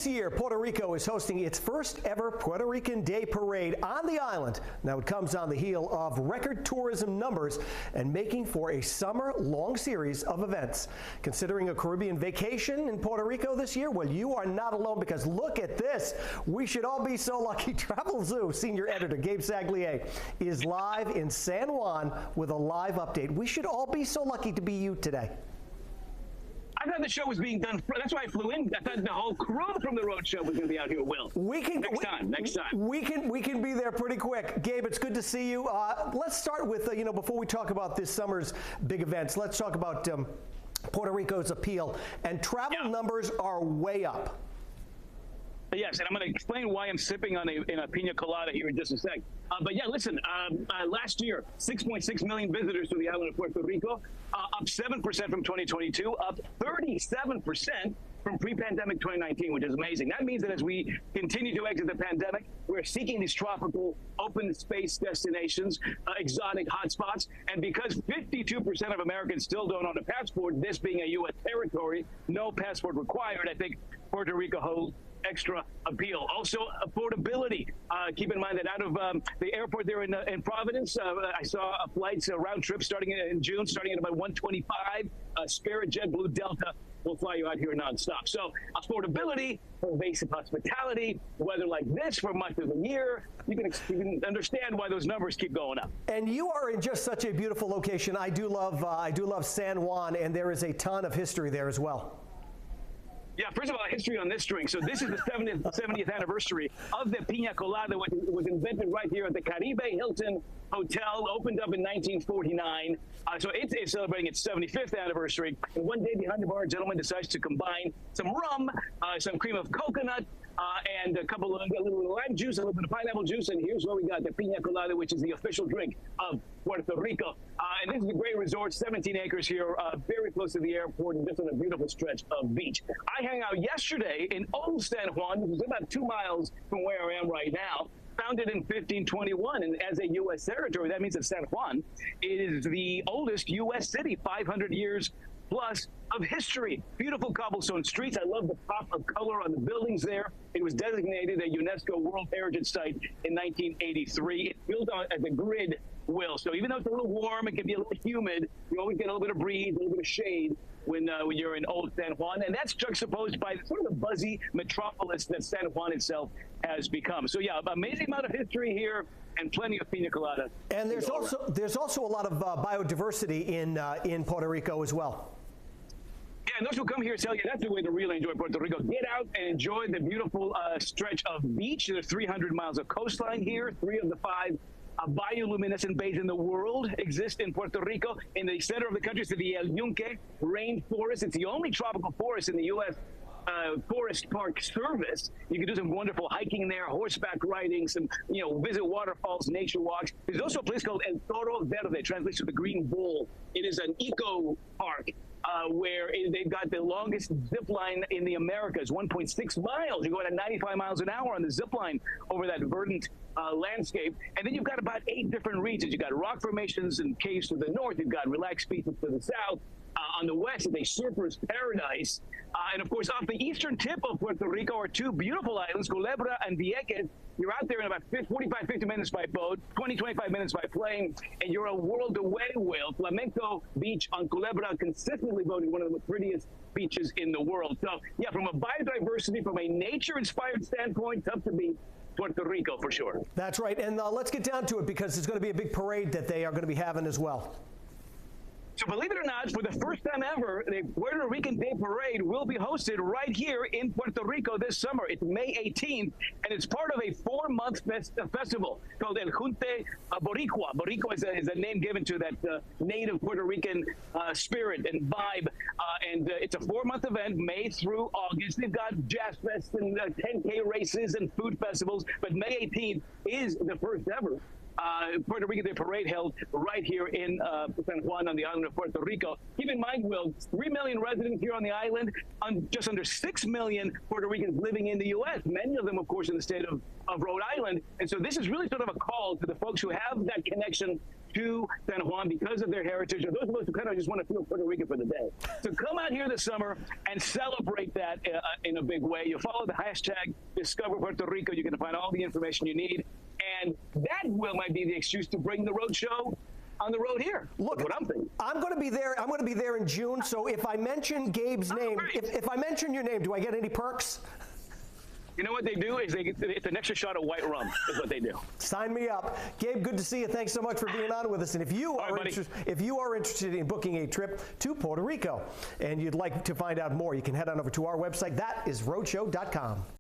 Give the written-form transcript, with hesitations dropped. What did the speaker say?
This year, Puerto Rico is hosting its first ever Puerto Rican Day Parade on the island. Now, it comes on the heel of record tourism numbers and making for a summer-long series of events. Considering a Caribbean vacation in Puerto Rico this year, well, you are not alone, because look at this. We should all be so lucky. Travel Zoo senior editor Gabe Saglier is live in San Juan with a live update. We should all be so lucky to be you today. I thought the show was being done. That's why I flew in. I thought the whole crew from the road show was going to be out here. Will next time. We can be there pretty quick. Gabe, it's good to see you. Let's start with before we talk about this summer's big events, let's talk about Puerto Rico's appeal. And travel numbers are way up. Yes, and I'm going to explain why I'm sipping on a pina colada here in just a sec. But yeah, listen, last year, 6.6 million visitors to the island of Puerto Rico, up 7% from 2022, up 37% from pre-pandemic 2019, which is amazing. That means that as we continue to exit the pandemic, we're seeking these tropical open space destinations, exotic hotspots. And because 52% of Americans still don't own a passport, this being a U.S. territory, no passport required, I think Puerto Rico holds extra appeal. Also, affordability. Keep in mind that out of the airport there in Providence, I saw flights, round trip starting in June, starting at about $125. Spirit, JetBlue, Delta will fly you out here nonstop. So affordability, pervasive hospitality, weather like this for much of the year, you can understand why those numbers keep going up. And you are in just such a beautiful location. I do love San Juan, and there is a ton of history there as well. Yeah, first of all, history on this drink. So this is the 70th anniversary of the Pina Colada, which was invented right here at the Caribe Hilton Hotel, opened up in 1949. So it's celebrating its 75th anniversary. And one day behind the bar, a gentleman decides to combine some rum, some cream of coconut, and a little lime juice, a little bit of pineapple juice. And here's where we got the Pina Colada, which is the official drink of Puerto Rico. And this is a great resort, 17 acres here, very close to the airport, and just on a beautiful stretch of beach. I hung out yesterday in Old San Juan, which is about 2 miles from where I am right now. Founded in 1521, and as a U.S. territory, that means that San Juan is the oldest U.S. city, 500 years plus of history. Beautiful cobblestone streets. I love the pop of color on the buildings there. It was designated a UNESCO World Heritage Site in 1983. It's built as a grid, Will. So even though it's a little warm, it can be a little humid, you always get a little bit of breeze, a little bit of shade when you're in Old San Juan. And that's juxtaposed by sort of the buzzy metropolis that San Juan itself has become. So yeah, amazing amount of history here and plenty of pina colada. And there's also a lot of biodiversity in Puerto Rico as well. Yeah, and those who come here tell you that's the way to really enjoy Puerto Rico. Get out and enjoy the beautiful stretch of beach. There's 300 miles of coastline here. 3 of the 5 bioluminescent bays in the world exist in Puerto Rico. In the center of the country is the El Yunque rainforest. It's the only tropical forest in the U.S. Forest Park Service. You can do some wonderful hiking there, horseback riding, some, visit waterfalls, nature walks. There's also a place called El Toro Verde, translates to the Green Bull. It is an eco park where they've got the longest zip line in the Americas, 1.6 miles. You go at 95 miles an hour on the zip line over that verdant landscape. And then you've got about 8 different regions. You've got rock formations and caves to the north. You've got relaxed beaches to the south. On the west is a surfer's paradise. And of course, off the eastern tip of Puerto Rico are 2 beautiful islands, Culebra and Vieques. You're out there in about 45, 50 minutes by boat, 20, 25 minutes by plane, and you're a world away, Will. Flamenco Beach on Culebra, consistently voted one of the prettiest beaches in the world. So, yeah, from a biodiversity, from a nature-inspired standpoint, tough to beat Puerto Rico for sure. That's right. And let's get down to it, because it's going to be a big parade that they are going to be having as well. So believe it or not, for the first time ever, the Puerto Rican Day Parade will be hosted right here in Puerto Rico this summer. It's May 18th, and it's part of a 4-month festival called El Junte Boricua. Boricua is a name given to that native Puerto Rican spirit and vibe. And it's a 4-month event, May through August. They've got jazz fests and 10K races and food festivals, but May 18th is the first ever Puerto Rican Day Parade held right here in San Juan on the island of Puerto Rico. Keep in mind, Will, 3 million residents here on the island, just under 6 million Puerto Ricans living in the U.S., many of them, of course, in the state of Rhode Island. And so this is really sort of a call to the folks who have that connection to San Juan because of their heritage, or those of us who kind of just want to feel Puerto Rican for the day. So come out here this summer and celebrate that in a big way. You follow the hashtag Discover Puerto Rico. You're going to find all the information you need. And that might be the excuse to bring the road show on the road here. Look, what I'm thinking. I'm going to be there. I'm going to be there in June. So if I mention Gabe's name, if I mention your name, do I get any perks? You know what they do is it's an extra shot of white rum is what they do. Sign me up. Gabe, good to see you. Thanks so much for being on with us. And if you are interested in booking a trip to Puerto Rico and you'd like to find out more, you can head on over to our website. That is roadshow.com.